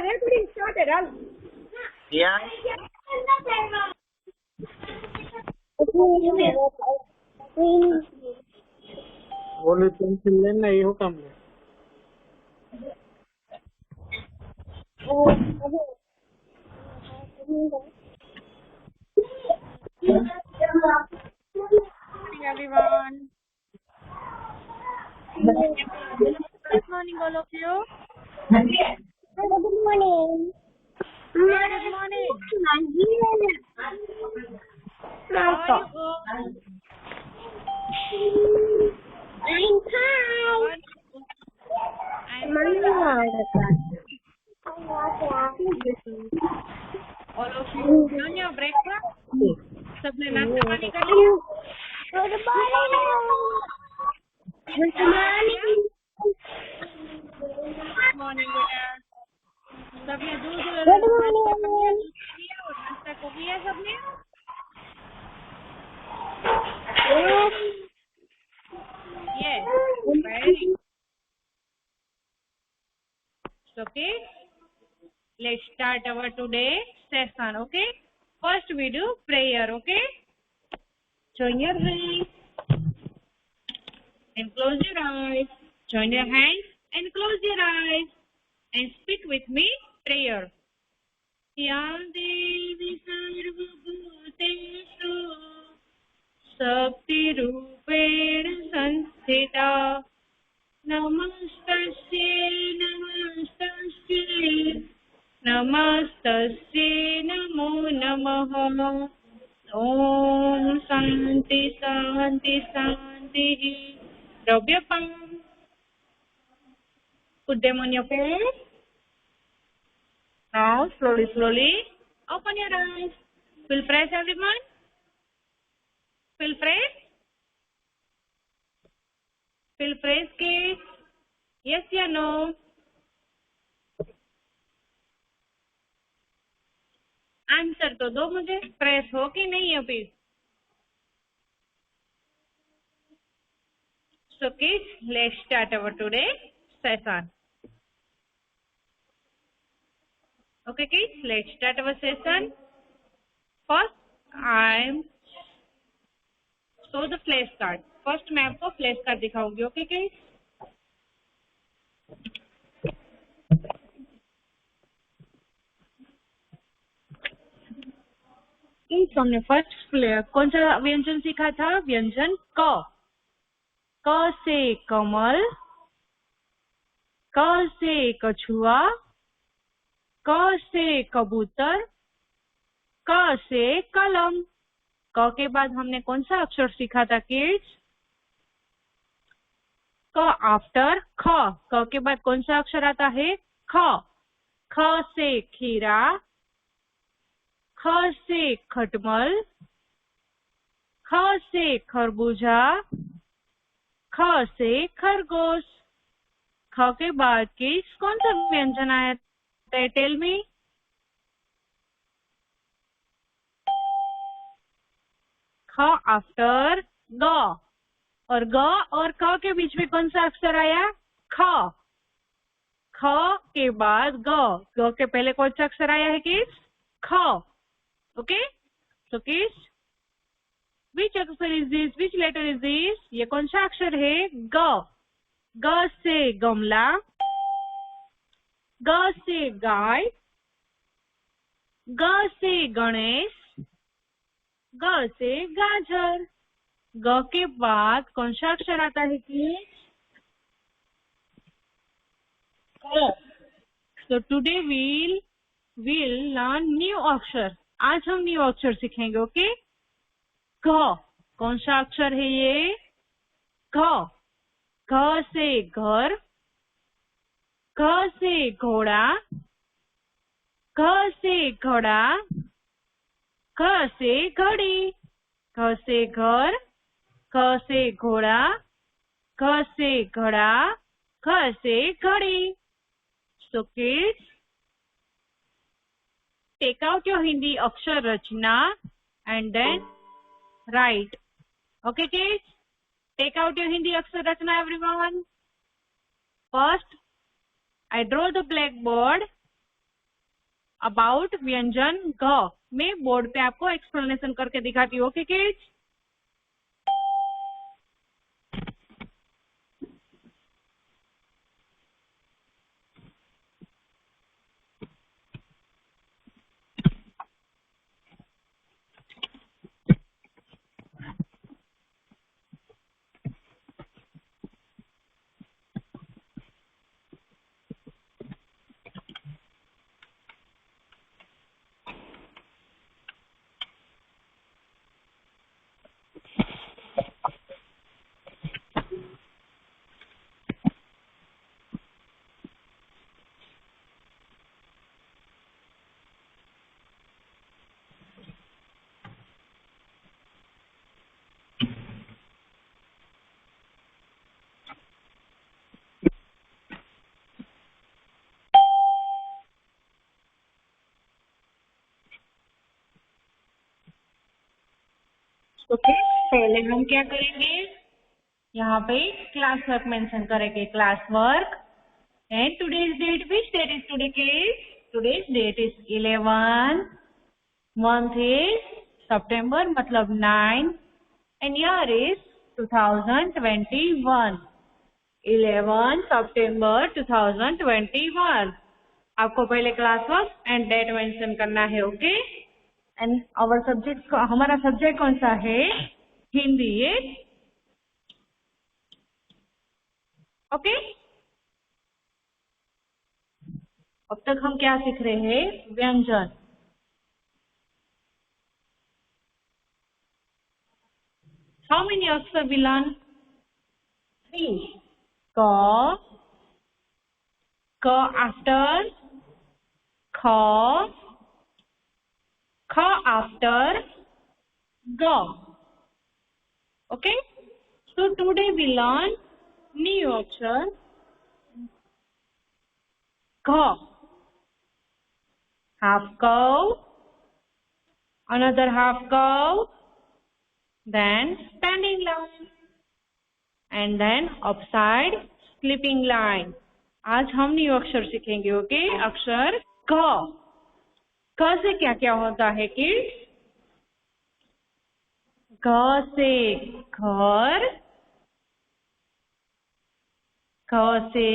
recording started. Yeah. ओली pencil लेना ये हो काम ले Morning, everyone. Good morning, all of you. Good morning. Yeah, good morning. How are you all? I'm fine. I'm fine. All of you done your breakfast? सबने नाश्ता पानी कर लिया? Good morning. Good morning, बेटा. सबने दूध Good नाश्ता morning. किया और नाश्ता को किया सबने? Yes. Very. Okay. Let's start our today session. Okay. First we do prayer. Okay. Join your hands and close your eyes. Join your hands and close your eyes and speak with me prayer. या देवी सर्वभूतेषु शक्तिरूपेण संस्थिता नमस्तस्यै नमस्तस्यै नमस्तस्यै नमो नमः ओम शांति शांति शांति Rub your palm. Put them on your face. Now slowly open your eyes. Feel fresh, everyone? Feel fresh? Feel fresh, kids? Yes or no? Answer तो दो मुझे. फ्रेश हो कि नहीं अभी? So kids, let's start our today session. Okay kids, let's start our session. First, I'm show the flashcard. First मैं आपको flashcard दिखाऊंगी. Okay kids? किस हमने फर्स्ट कौन सा व्यंजन सीखा था? व्यंजन क. क से कमल, क से कछुआ, क से कबूतर, क से कलम. क के बाद हमने कौन सा अक्षर सीखा था किड्स? क आफ्टर ख. क के बाद कौन सा अक्षर आता है? ख. ख से खीरा, ख से खटमल, ख से खरबूजा, ख से खरगोश. ख के बाद किस कौन सा व्यंजन आया? Tell me. ख आफ्टर ग. और ग और ख के बीच में कौन सा अक्षर आया? ख. ख के बाद ग. ग के पहले कौन सा अक्षर आया है किस? ख. ओके. सो किस विच अक्षर is this? Which letter is this? ये कौन सा अक्षर है? ग. ग से गमला, ग से गाय, ग से गणेश, ग से गाजर. ग के बाद कौन सा अक्षर आता है कि? So today we'll learn new अक्षर. आज हम न्यू अक्षर सीखेंगे. ओके. घ. कौन सा अक्षर है ये? घ. घ से घर, घ से घोड़ा, घ से घड़ा, घ से घड़ी. घ से घर, घ से घोड़ा, घ से घड़ा, घ से घड़ी. So kids, take out your Hindi अक्षर रचना and then write. Okay kids? Take out your Hindi अक्षर रचना everyone. First, I draw the blackboard about व्यंजन घ। मैं बोर्ड पे आपको एक्सप्लेनेशन करके दिखाती हूँ। Okay kids? ओके, पहले हम क्या करेंगे? यहाँ पे क्लास वर्क मेंशन करेंगे। Class work and today's date, which date is today kids? Today's date is 11, month is सितंबर मतलब 9 एंड ईयर इज 2021। 11 सितंबर 2021। आपको पहले class work and date mention करना है। ओके? एंड आवर सब्जेक्ट, हमारा सब्जेक्ट कौन सा है? हिंदी। ये ओके? अब तक हम क्या सीख रहे हैं? व्यंजन। हाउ मेनी अक्षर वी लर्न? 3। क, क आफ्टर ख, ख आफ्टर ग। Okay? So today we learn new अक्षर घ, half cow, another half cow, then standing line, and then upside sleeping line. आज हम न्यू अक्षर सीखेंगे। ओके? अक्षर घ। घ से क्या क्या होता है किड्स? घ से घर, घ से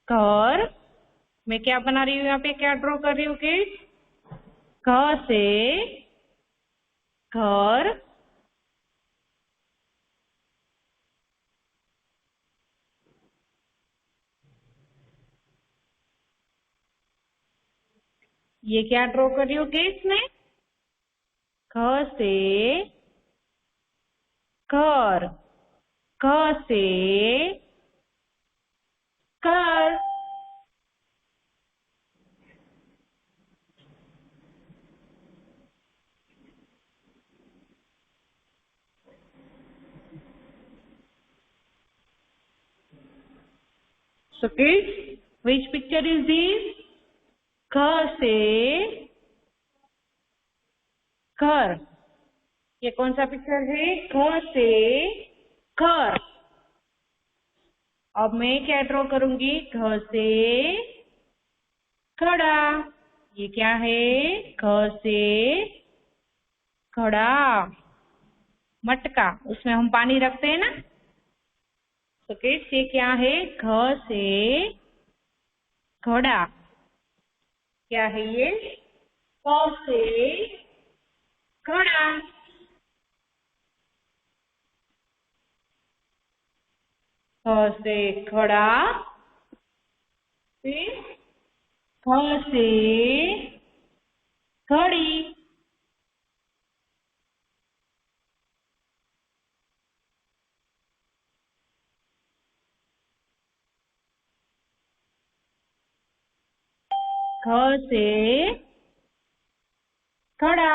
घर। मैं क्या बना रही हूँ यहाँ पे? क्या ड्रॉ कर रही हूँ किड्स? घ से घर, ये क्या ड्रॉ कर रही हूँ किड्स मैं? घ से घर, घ से घर। So kids, which picture is this? घ से घर। ये कौन सा पिक्चर है? घ से घर। अब मैं क्या ड्रॉ करूंगी? घ से घड़ा। ये क्या है? घ से घड़ा, मटका, उसमें हम पानी रखते हैं ना। तो किड्स ये क्या है? घ से घड़ा। क्या है ये? क से घड़ा। ख से घड़ा, फिर ख से घड़ी। ख से घड़ा,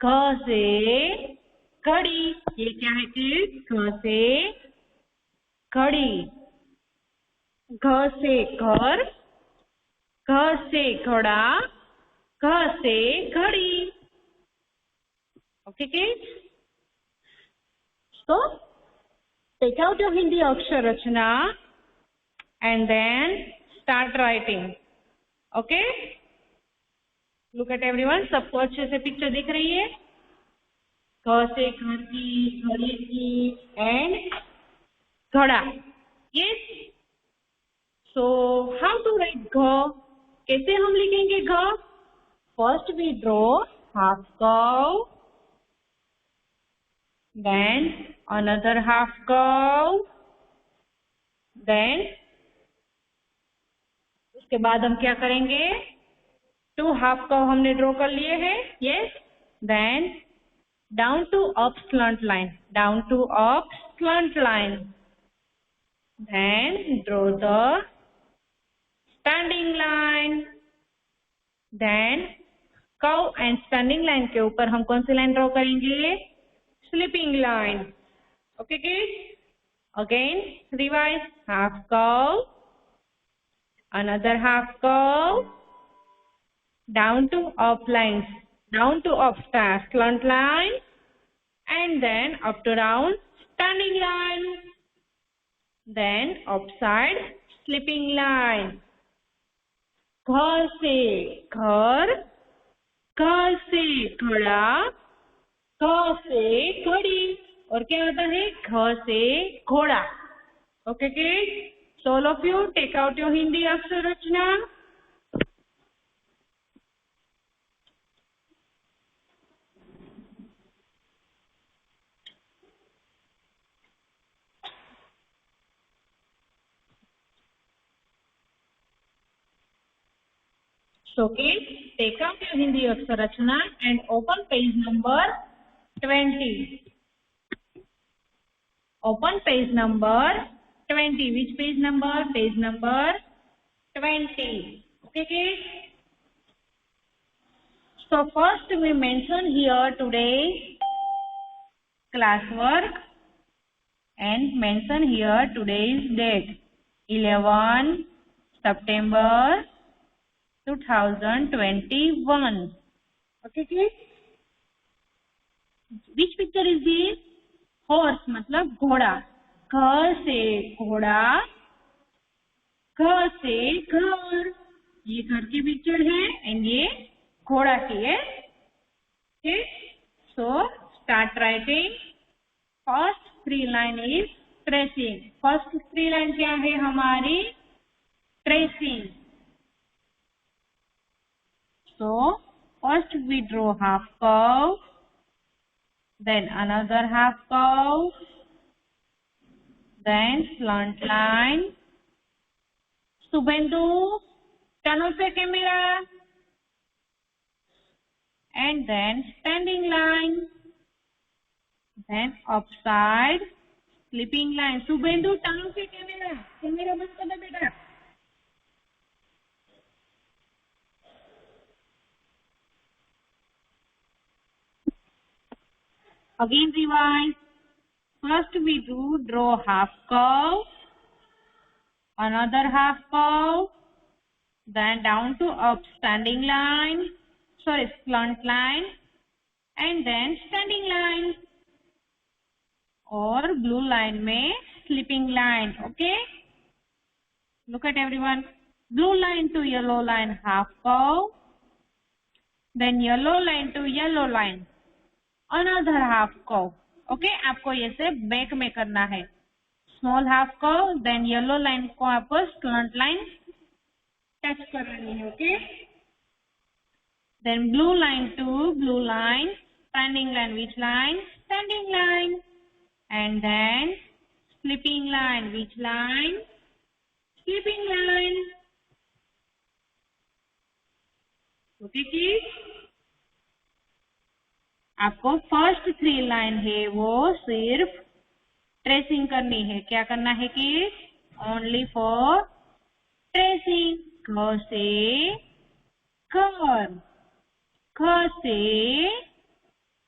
घ से घड़ी। ये क्या है किड्स? घ से घड़ी। घ से घर, घ से घड़ा, घ से घड़ी। Okay kids? So take out your Hindi अक्षर रचना and then start writing. Okay, look at everyone, सबको अच्छे से पिक्चर दिख रही है? घ से घर की, घड़ी की एंड घड़ा। Yes, so how to write घ? कैसे हम लिखेंगे घ? First we draw half curve, then another half curve, then उसके बाद हम क्या करेंगे? 2 हाफ कर्व हमने ड्रॉ कर लिए हैं। Yes, then down to up slant line, down to up slant line, then draw the standing line, then curve and standing line के ऊपर हम कौन सी लाइन ड्रॉ करेंगे? Sleeping line. Okay kids, again revise, half curve, another half curve, down to up lines, down to up slant line, and then up to down standing line, then upside slipping line। घर से घर, घर से घड़ा, घ से घड़ी, और क्या आता है? घ से घोड़ा। Okay kids, so all of you take out your Hindi अक्षर रचना। So kids, take out your Hindi अक्षर रचना and open page number 20. Open page number 20. Which page number? Page number 20. Okay kids? So first we mention here today classwork and mention here today's date, 11 September 2021. Okay kids? Which picture is this? Horse मतलब घोड़ा। घर से घोड़ा, घर से घर, ये घर की पिक्चर है एंड ये घोड़ा की है। Okay, so start writing. First 3 line is tracing. First 3 line क्या है हमारी? Tracing. So first we draw half curve, then another half curve, then slant line. Subhendu, turn off the camera. And then standing line, then upside slipping line. Subhendu, turn off the camera. Camera बंद कर दे बेटा। Again revise. First we draw half curve, another half curve, then down to up standing line, slant line, and then standing line, और blue line में slipping line. Okay, look at everyone. Blue line to yellow line half curve, then yellow line to yellow line another half curve. Okay, आपको ये से back में करना है। Small half curve, then yellow line को आपको slant line touch करनी है। Okay, then blue line to blue line, standing line, which line? Standing line, and then slipping line, which line? Slipping line. Okay kids, आपको first 3 line है वो सिर्फ tracing करनी है। क्या करना है कि ओनली फॉर ट्रेसिंग। घ से घर, घ से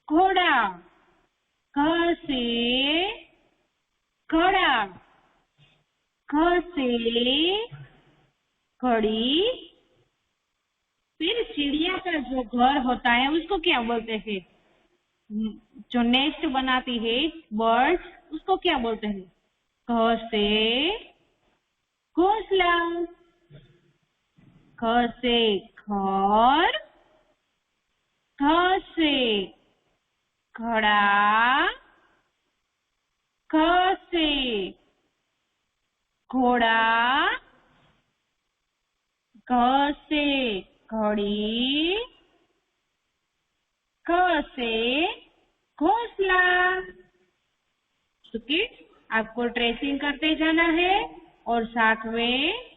घोड़ा, घ से घड़ा, घ से घड़ी। फिर चिड़िया का जो घर होता है उसको क्या बोलते हैं? जो नेस्ट बनाती है बर्ड्स, उसको क्या बोलते हैं? घ से घोंसला। ख से घर, घ से घड़ा, घ से घोड़ा, घ से घड़ी, घ से घोंसला। ओके, आपको ट्रेसिंग करते जाना है और साथ में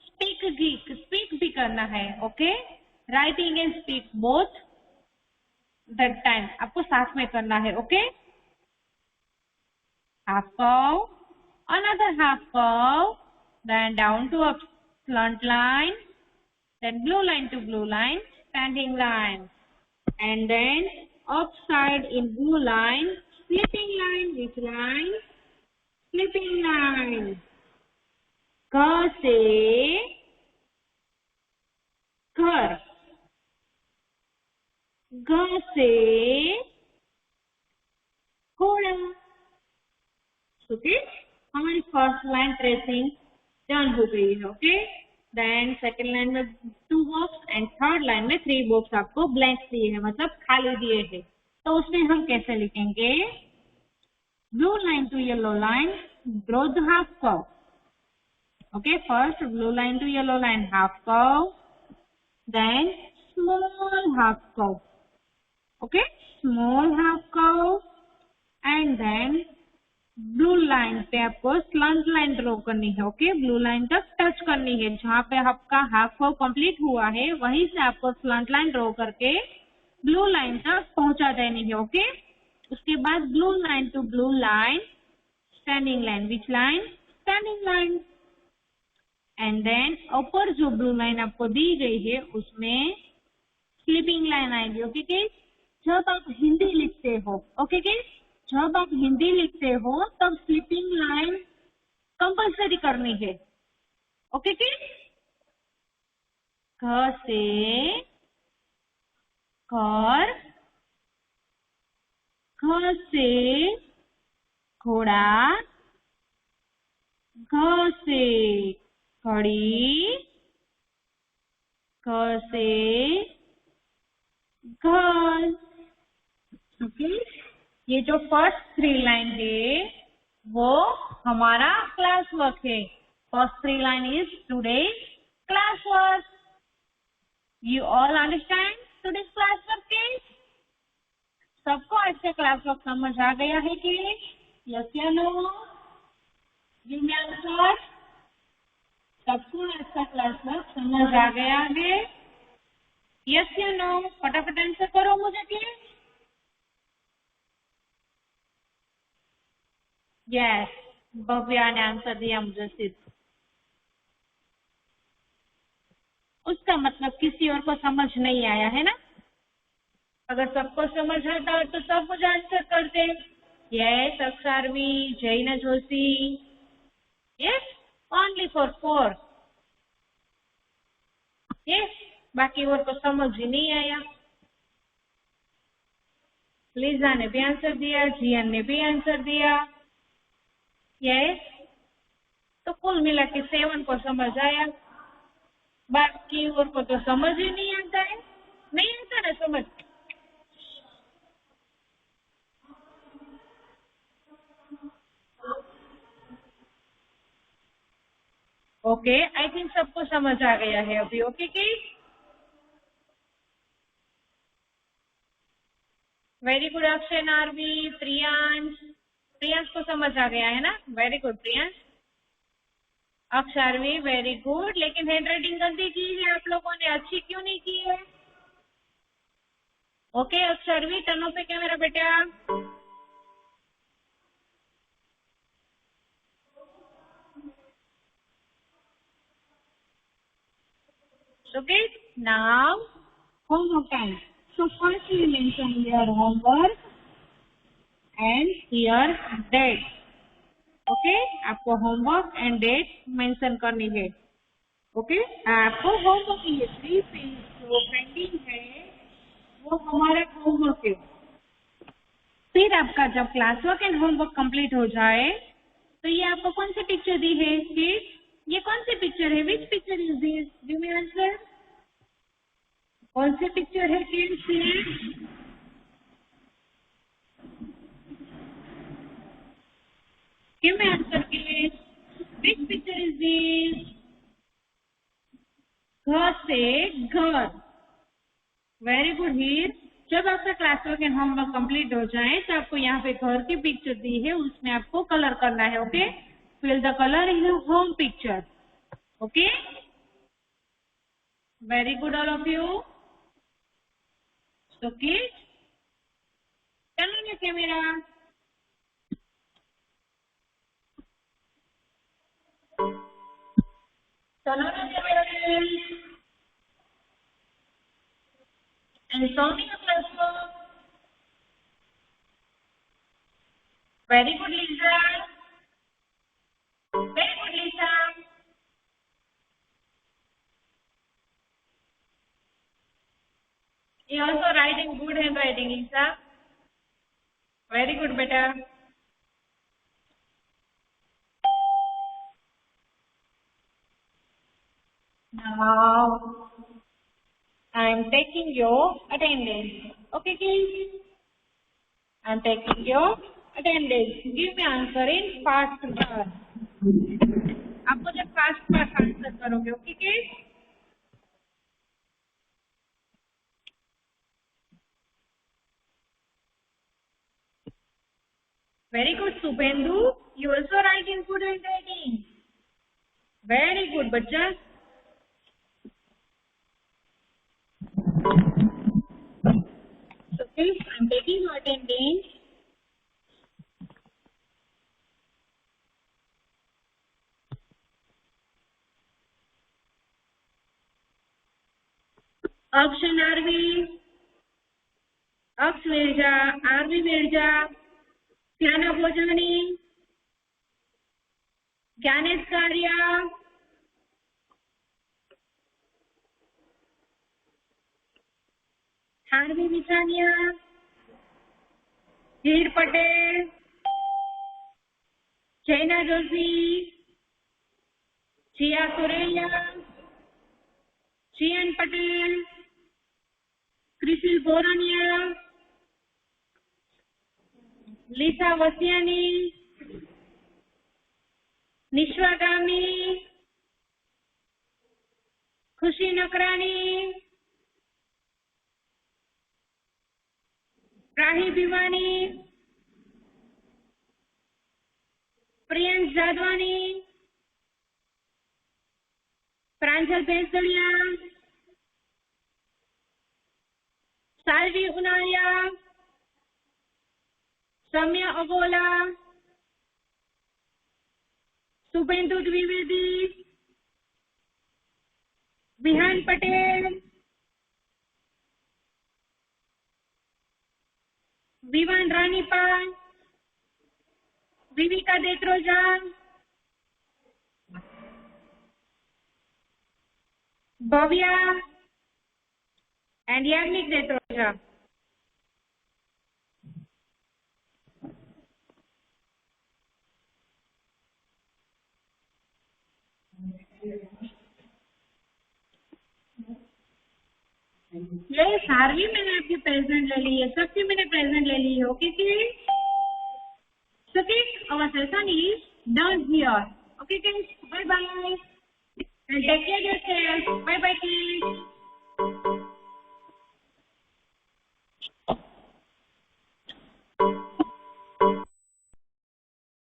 स्पीक भी करना है। Okay, writing and speak both that time आपको साथ में करना है। Okay, half cow, another half cow, then down to a slant line, then blue line to blue line, standing line, and then upside in blue line, slipping line. Which line? Slipping line. घ से घर, घ से घोड़ा। Okay, हमारी first line tracing done हो गई है। ओके, देन सेकेंड लाइन में 2 बॉक्स एंड थर्ड लाइन में 3 बॉक्स आपको ब्लैंक दिए हैं, मतलब खाली दिए हैं। तो उसमें हम कैसे लिखेंगे? Blue line to yellow line, draw the half curve. Okay, first blue line to yellow line half curve, then small half curve. Okay, small half curve and then blue line पे आपको स्लंट लाइन ड्रॉ करनी है। Okay, blue line तक touch करनी है, जहाँ पे आपका हाफ कर्व कंप्लीट हुआ है वहीं से आपको स्लंट लाइन ड्रॉ करके ब्लू लाइन तक पहुंचा देनी है। ओके, उसके बाद blue line to blue line, standing line. Which line? Standing line. And then ऊपर जो ब्लू लाइन आपको दी गई है उसमें स्लीपिंग लाइन आएगी। ओके किड्स, जब आप हिंदी लिखते हो, ओके किड्स, जब आप हिंदी लिखते हो तब स्लीपिंग लाइन कंपल्सरी करनी है। ओके किड्स, घ से घर, घ से घोड़ा, घ से घड़ी, घ से घर। ओके, ये जो फर्स्ट 3 लाइन है वो हमारा क्लास वर्क है। First 3 line is today's class work. You all understand today's class work के? सबको आज का क्लास वर्क समझ आ गया है कि? यस या नो? Give me answer. सबको आज का क्लास वर्क समझ आ गया है? यस या नो? फटाफट आंसर करो मुझे प्लीज। यस, भव्या ने आंसर दिया मुझे सिर्फ। उसका मतलब किसी और को समझ नहीं आया है ना? अगर सबको समझ आता तो सब मुझे आंसर करते। यस, अक्षारवी, जैना Joshi. Yes, only for 4। Yes, बाकी और को समझ ही नहीं आया। लीजा ने भी आंसर दिया, जियन ने भी आंसर दिया। यस, तो कुल मिला के 7 को समझ आया, बाकी और को तो समझ ही नहीं आता है। नहीं आता ना समझ। ओके, आई थिंक सबको समझ आ गया है अभी। ओके की वेरी गुड अक्षय, नारवी, प्रियांश। प्रियांश को समझ आ गया है ना? Very good Priyansh. Aksharvi very good, लेकिन हैंड राइटिंग गंदी की है आप लोगों ने, अच्छी क्यों नहीं की है? ओके अक्षारवी, टर्न ऑफ पे कैमरा बेटा। Okay, now homework time. So first we mention your homework and your date. Okay, आपको homework and date mention करनी है। Okay, आपको homework की 3 पेज जो पेंडिंग है वो हमारा homework है। फिर आपका जब class work and homework complete हो जाए तो ये आपको कौन सी पिक्चर दी है कि ये कौन सी पिक्चर है? Which picture is this? Give me answer. कौन सी पिक्चर है किड्स ये? Give me answer kids. Which picture is this? घर से घर. वेरी गुड हीर. जब आपका class work and homework complete हो जाए तो आपको यहाँ पे घर की पिक्चर दी है, उसमें आपको कलर करना है. Okay, fill the colour in home picture. Okay, very good all of you. So kids, turn on your camera. Turn on your camera and show me your classwork. Very good, Lisa. Very good, Lisa. You also writing good handwriting, Lisa. Very good, beta. Now, I am taking your attendance. Okay, kids? I am taking your attendance. Give me answer in fast part. आपको जब fast part answer करोगे, okay, kids? Very good, Subhendu. You also write in good handwriting. Very good, bachcha. So, kids, I am taking your attendance. Akshan Arvi, Aks Mirja, Arvi Mirja, Kyana Bojani, Gyanesh Karya, Harvi Michania, Veer Patel, Jaina Joshi, Jia Sureya, Jian Patel, Krishil Borania, Lisa Vasiani, Nishwa Gami, Khushi Nakrani, Rahi Bhiwani, Priyansh Jadwani, Pranjal Bensaliya, Salvi Unaria, Samya Agola, Subhendu Dwivedi, Vihan Patel, Vivan Ranipa, Vivika Detroja, Bhavya, and Yagnik Detroja. ये सारी मैंने आपकी present ले ली है, सबकी मैंने present ले ली है. Okay kids? So kids, our session is done here. Okay kids, bye bye. And take care of yourself. Bye bye kids.